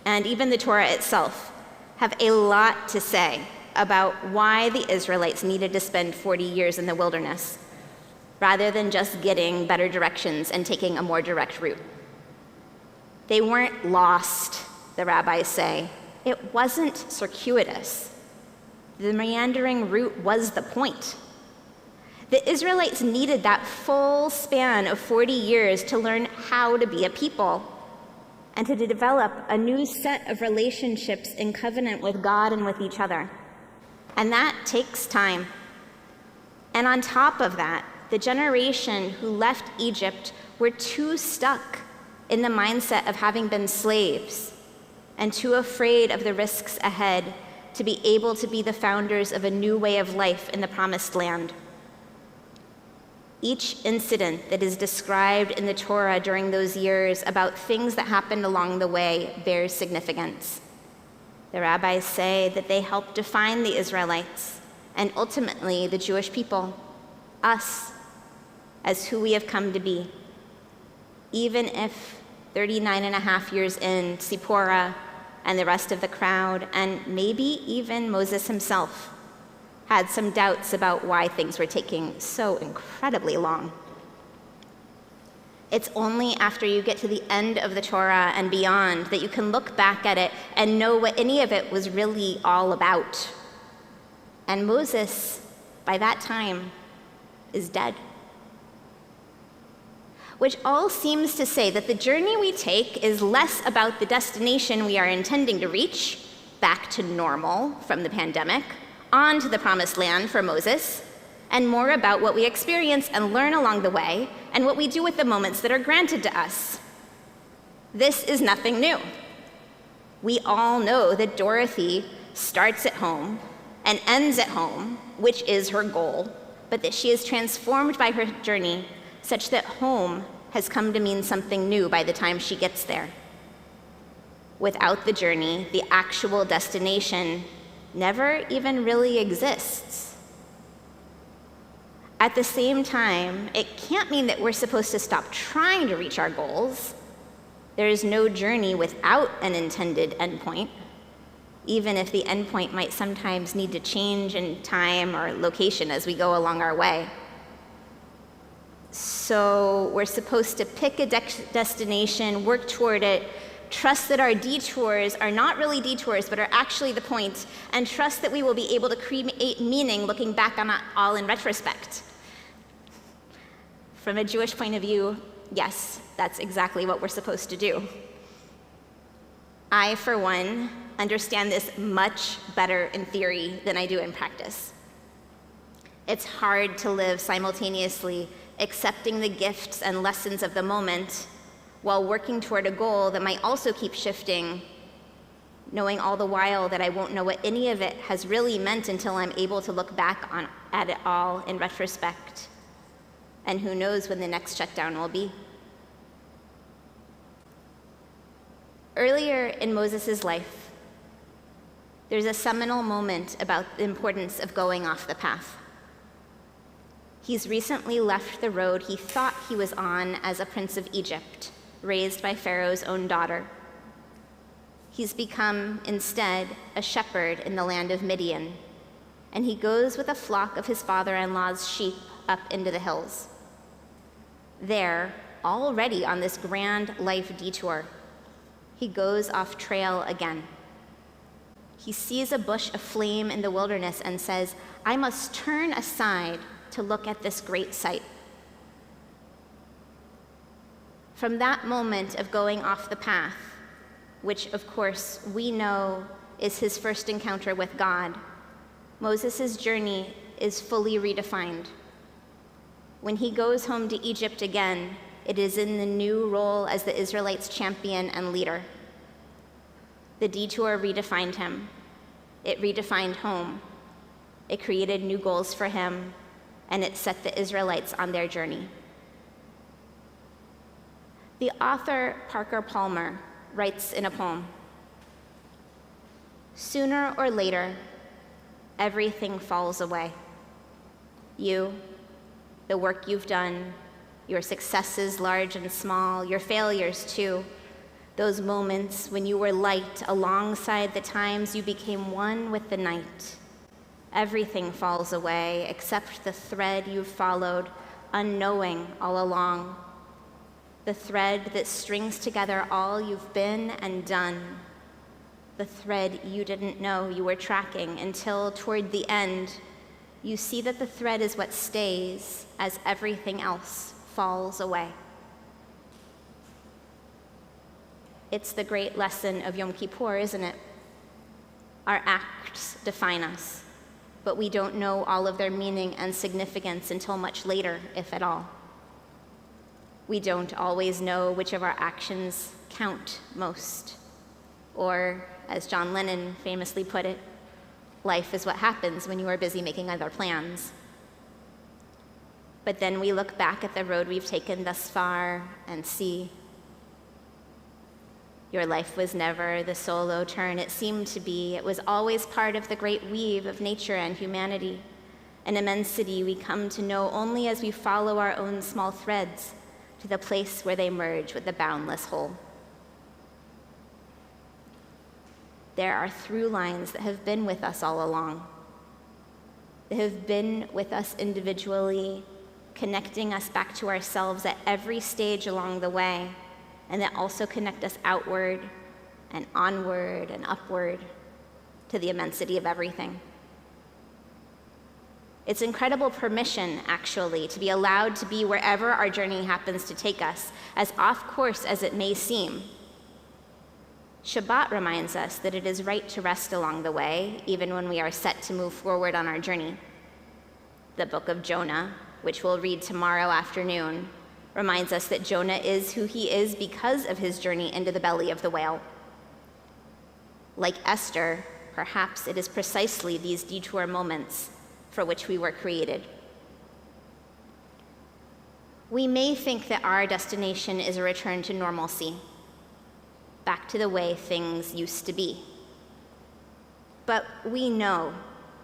and even the Torah itself, have a lot to say about why the Israelites needed to spend 40 years in the wilderness, rather than just getting better directions and taking a more direct route. They weren't lost, the rabbis say. It wasn't circuitous. The meandering route was the point. The Israelites needed that full span of 40 years to learn how to be a people and to develop a new set of relationships in covenant with God and with each other. And that takes time. And on top of that, the generation who left Egypt were too stuck in the mindset of having been slaves and too afraid of the risks ahead to be able to be the founders of a new way of life in the Promised Land. Each incident that is described in the Torah during those years about things that happened along the way bears significance. The rabbis say that they helped define the Israelites and ultimately the Jewish people, us, as who we have come to be. Even if 39 and a half years in, Zipporah and the rest of the crowd, and maybe even Moses himself, had some doubts about why things were taking so incredibly long. It's only after you get to the end of the Torah and beyond that you can look back at it and know what any of it was really all about. And Moses, by that time, is dead. Which all seems to say that the journey we take is less about the destination we are intending to reach, back to normal from the pandemic, on to the Promised Land for Moses, and more about what we experience and learn along the way, and what we do with the moments that are granted to us. This is nothing new. We all know that Dorothy starts at home and ends at home, which is her goal, but that she is transformed by her journey such that home has come to mean something new by the time she gets there. Without the journey, the actual destination never even really exists. At the same time, it can't mean that we're supposed to stop trying to reach our goals. There is no journey without an intended endpoint, even if the endpoint might sometimes need to change in time or location as we go along our way. So we're supposed to pick a destination, work toward it, trust that our detours are not really detours, but are actually the point, and trust that we will be able to create meaning looking back on it all in retrospect. From a Jewish point of view, yes, that's exactly what we're supposed to do. I, for one, understand this much better in theory than I do in practice. It's hard to live simultaneously accepting the gifts and lessons of the moment while working toward a goal that might also keep shifting, knowing all the while that I won't know what any of it has really meant until I'm able to look back at it all in retrospect. And who knows when the next shutdown will be. Earlier in Moses' life, there's a seminal moment about the importance of going off the path. He's recently left the road he thought he was on as a prince of Egypt, raised by Pharaoh's own daughter. He's become, instead, a shepherd in the land of Midian, and he goes with a flock of his father-in-law's sheep up into the hills. There, already on this grand life detour, he goes off trail again. He sees a bush aflame in the wilderness and says, "I must turn aside to look at this great sight." From that moment of going off the path, which of course we know is his first encounter with God, Moses' journey is fully redefined. When he goes home to Egypt again, it is in the new role as the Israelites' champion and leader. The detour redefined him. It redefined home. It created new goals for him, and it set the Israelites on their journey. The author Parker Palmer writes in a poem, "Sooner or later, everything falls away. You, the work you've done, your successes large and small, your failures too, those moments when you were light alongside the times you became one with the night. Everything falls away except the thread you've followed, unknowing all along. The thread that strings together all you've been and done. The thread you didn't know you were tracking until toward the end, you see that the thread is what stays as everything else falls away." It's the great lesson of Yom Kippur, isn't it? Our acts define us, but we don't know all of their meaning and significance until much later, if at all. We don't always know which of our actions count most. Or, as John Lennon famously put it, life is what happens when you are busy making other plans. But then we look back at the road we've taken thus far and see your life was never the solo turn it seemed to be. It was always part of the great weave of nature and humanity, an immensity we come to know only as we follow our own small threads to the place where they merge with the boundless whole. There are through lines that have been with us all along. They have been with us individually, connecting us back to ourselves at every stage along the way, and that also connect us outward and onward and upward to the immensity of everything. It's incredible permission, actually, to be allowed to be wherever our journey happens to take us, as off course as it may seem. Shabbat reminds us that it is right to rest along the way, even when we are set to move forward on our journey. The book of Jonah, which we'll read tomorrow afternoon, reminds us that Jonah is who he is because of his journey into the belly of the whale. Like Esther, perhaps it is precisely these detour moments for which we were created. We may think that our destination is a return to normalcy, back to the way things used to be. But we know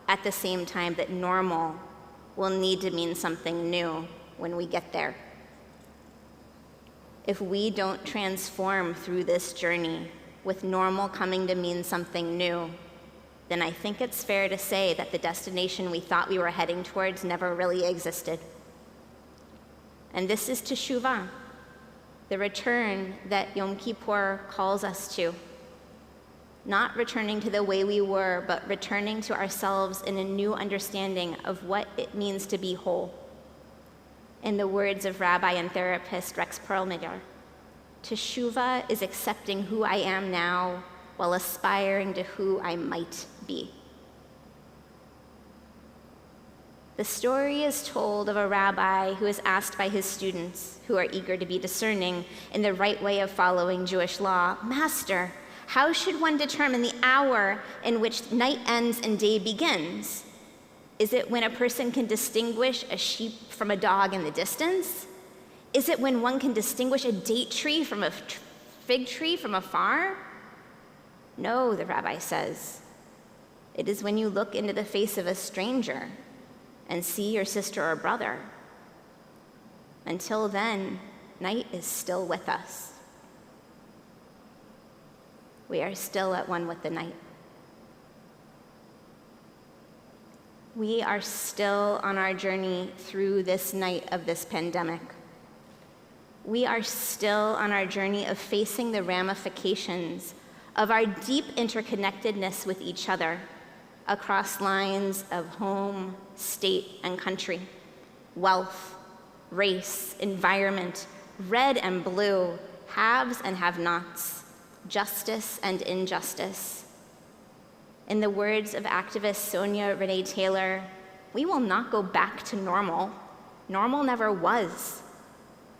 at the same time that normal will need to mean something new when we get there. If we don't transform through this journey, with normal coming to mean something new, then I think it's fair to say that the destination we thought we were heading towards never really existed. And this is teshuvah, the return that Yom Kippur calls us to. Not returning to the way we were, but returning to ourselves in a new understanding of what it means to be whole. In the words of Rabbi and therapist Rex Perlmutter, teshuvah is accepting who I am now while aspiring to who I might be. The story is told of a rabbi who is asked by his students, who are eager to be discerning in the right way of following Jewish law, "Master, how should one determine the hour in which night ends and day begins? Is it when a person can distinguish a sheep from a dog in the distance? Is it when one can distinguish a date tree from a fig tree from afar?" "No," the rabbi says. "It is when you look into the face of a stranger and see your sister or brother. Until then, night is still with us. We are still at one with the night. We are still on our journey through this night of this pandemic. We are still on our journey of facing the ramifications of our deep interconnectedness with each other across lines of home, state, and country, wealth, race, environment, red and blue, haves and have-nots, justice and injustice. In the words of activist Sonia Renee Taylor, we will not go back to normal. Normal never was.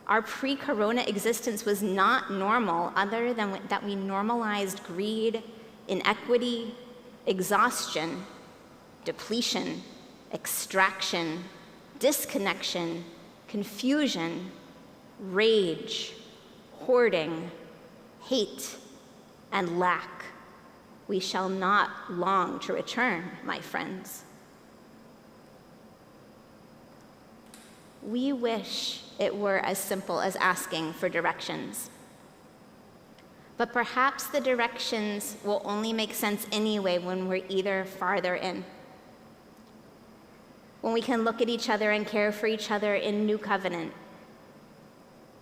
Our pre-corona existence was not normal other than that we normalized greed, inequity, exhaustion, depletion, extraction, disconnection, confusion, rage, hoarding, hate, and lack. We shall not long to return, my friends. We wish it were as simple as asking for directions. But perhaps the directions will only make sense anyway when we're either farther in. When we can look at each other and care for each other in new covenant.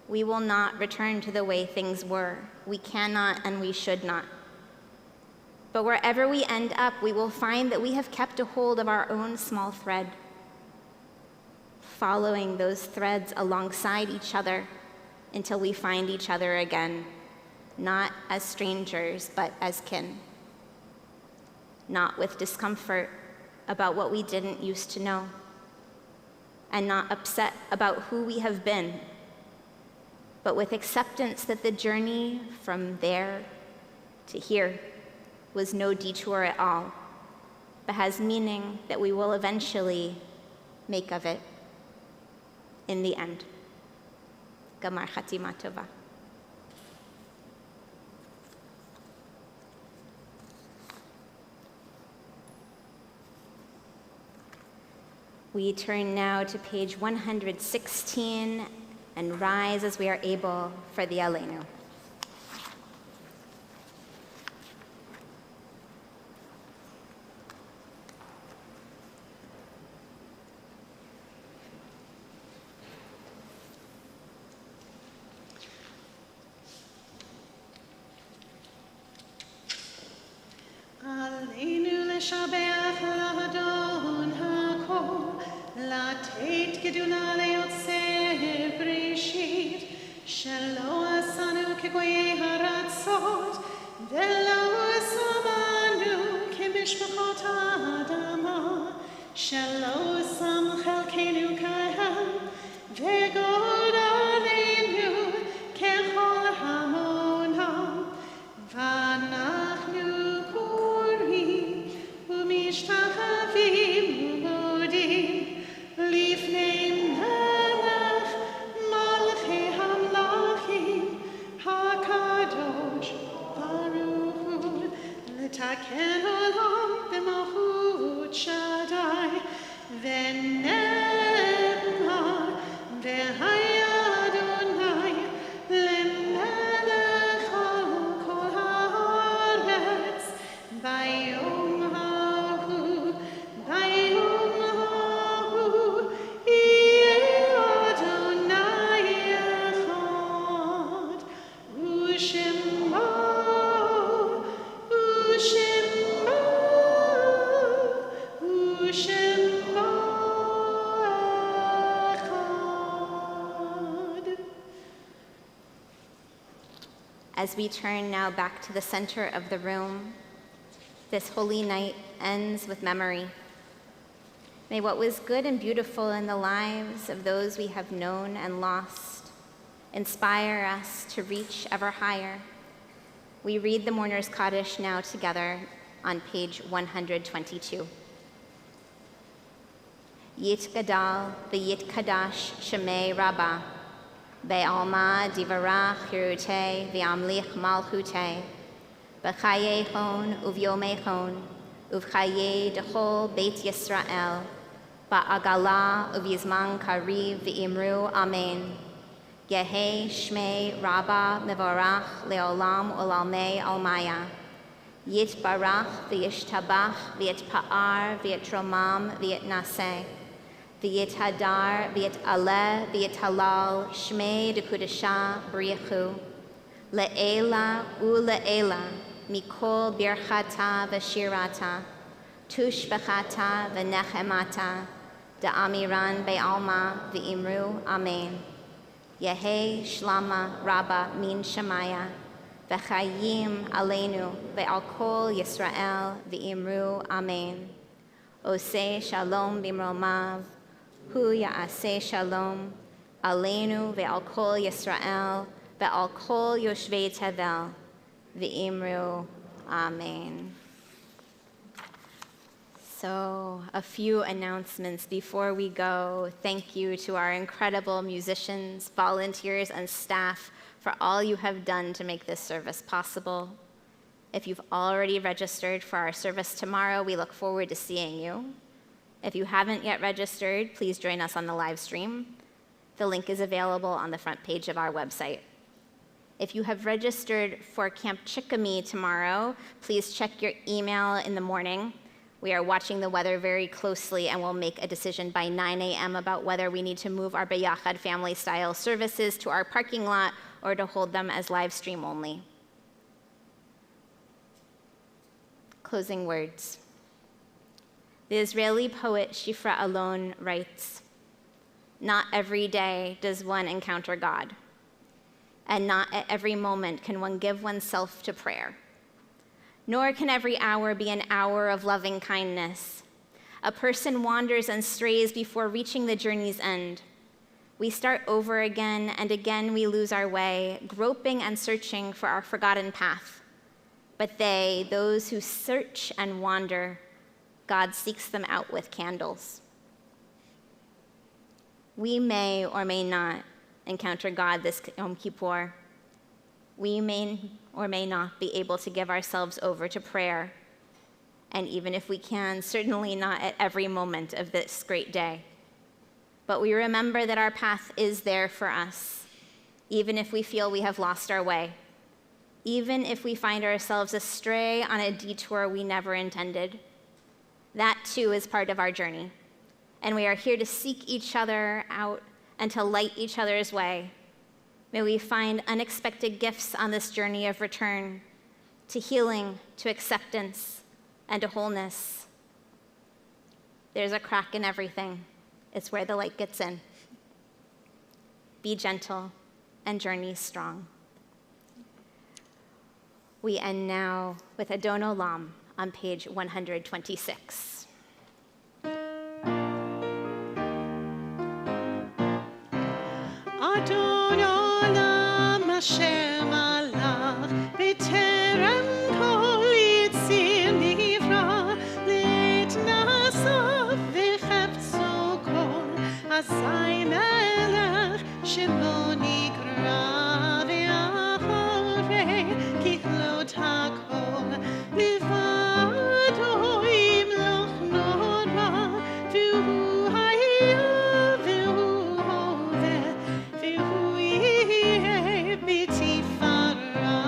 We will not return to the way things were. We cannot and we should not. But wherever we end up, we will find that we have kept a hold of our own small thread, following those threads alongside each other until we find each other again, not as strangers, but as kin. Not with discomfort about what we didn't used to know, and not upset about who we have been, but with acceptance that the journey from there to here was no detour at all, but has meaning that we will eventually make of it in the end. Gamar Chatima Tova. We turn now to page 116 and rise as we are able for the Aleinu. Aleinu leshabeach lahadon hakol, לתת גדולה ליוצא בראשית, שלא עשנו כגויי הרצות, ולא שמנו כמשפחות האדמה, שלא שם חלקנו כהם, וגורלנו ככל המונם, ואנחנו קוראים ומשתחווים ומודים לפני מלך מלכי המלכים הקדוש ברוך הוא, לתקן עולם במלכות שדי, ונאמר והיה אדוני למלך על כל הארץ ביום ההוא, ביום ההוא יהיה אדוני אחד, ושמו As we turn now back to the center of the room, this holy night ends with memory. May what was good and beautiful in the lives of those we have known and lost inspire us to reach ever higher. We read the Mourner's Kaddish now together on page 122. Yit Gadal v'yit Kadash Shemei Rabbah, Be'alma divarach hirute v'amlich malchute, B'chayei uvyomei uvchayei dechol Beit Yisrael, Ba'agala uvyizman kariv v'imru Amen. Yehei Shmei Rabbah mevorach leolam ulalmei almaya. Yit barach v'yishtabach v'yitpa'ar v'yitromam v'yitnaseh. V'yit hadar, v'yit aleh, v'yit halal, shmei dekudesha briachu. Le'ela u'le'ela, mikol birchata v'shirata, tush b'chata v'nechemata, da'amiran be'alma v'imru amen. Yehei shlama rabba min shemaya, v'chayim aleinu ve'al kol Yisrael v'imru amen. Oseh shalom bimromav, hu ya'aseh shalom, aleinu ve'al kol Yisrael ve'al kol yoshvei tevel v'imru amen. So, a few announcements before we go. Thank you to our incredible musicians, volunteers, and staff for all you have done to make this service possible. If you've already registered for our service tomorrow, we look forward to seeing you. If you haven't yet registered, please join us on the live stream. The link is available on the front page of our website. If you have registered for Camp Chickamee tomorrow, please check your email in the morning. We are watching the weather very closely and will make a decision by 9 a.m. about whether we need to move our B'Yachad family-style services to our parking lot or to hold them as live stream only. Closing words. The Israeli poet Shifra Alon writes, "Not every day does one encounter God, and not at every moment can one give oneself to prayer. Nor can every hour be an hour of loving kindness. A person wanders and strays before reaching the journey's end. We start over again, and again we lose our way, groping and searching for our forgotten path. But they, those who search and wander, God seeks them out with candles." We may or may not encounter God this Yom Kippur. We may or may not be able to give ourselves over to prayer. And even if we can, certainly not at every moment of this great day. But we remember that our path is there for us, even if we feel we have lost our way, even if we find ourselves astray on a detour we never intended. That too is part of our journey. And we are here to seek each other out and to light each other's way. May we find unexpected gifts on this journey of return to healing, to acceptance, and to wholeness. There's a crack in everything. It's where the light gets in. Be gentle and journey strong. We end now with Adon Olam on page 126. Adon Olam Hashem alach b'terem kol yitzir nivra let nasav v'cheptzo kol azay melech shelo nikra v'acharei kichlot hakol livado imloch nora v'hu hayah v'hu hoveh v'hu yeh b'tifara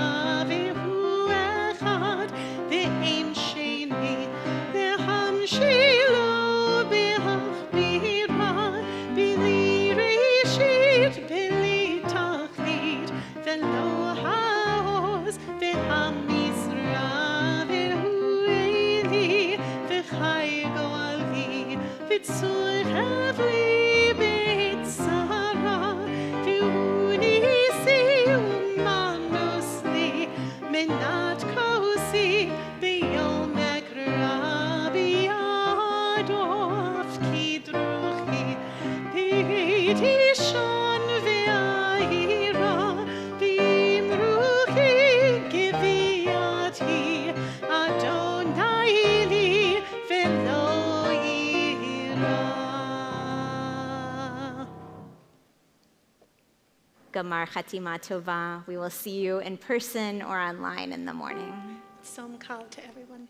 v'hu echad v'ein sheni v'hamshilo b'hachbira b'li reshit b'li tachlit v'lo haoz v'hamizra v'hu eli v'chai go'ali v'tzur havli b'tzara v'hu nisi u'manusli menat kosi b'yom ekra b'yado afkidruchi b'tishon v'ayira b'imruchi giviati Adonai li v'lo yira. Gamar Chatima Tova. We will see you in person or online in the morning. Som kal to everyone.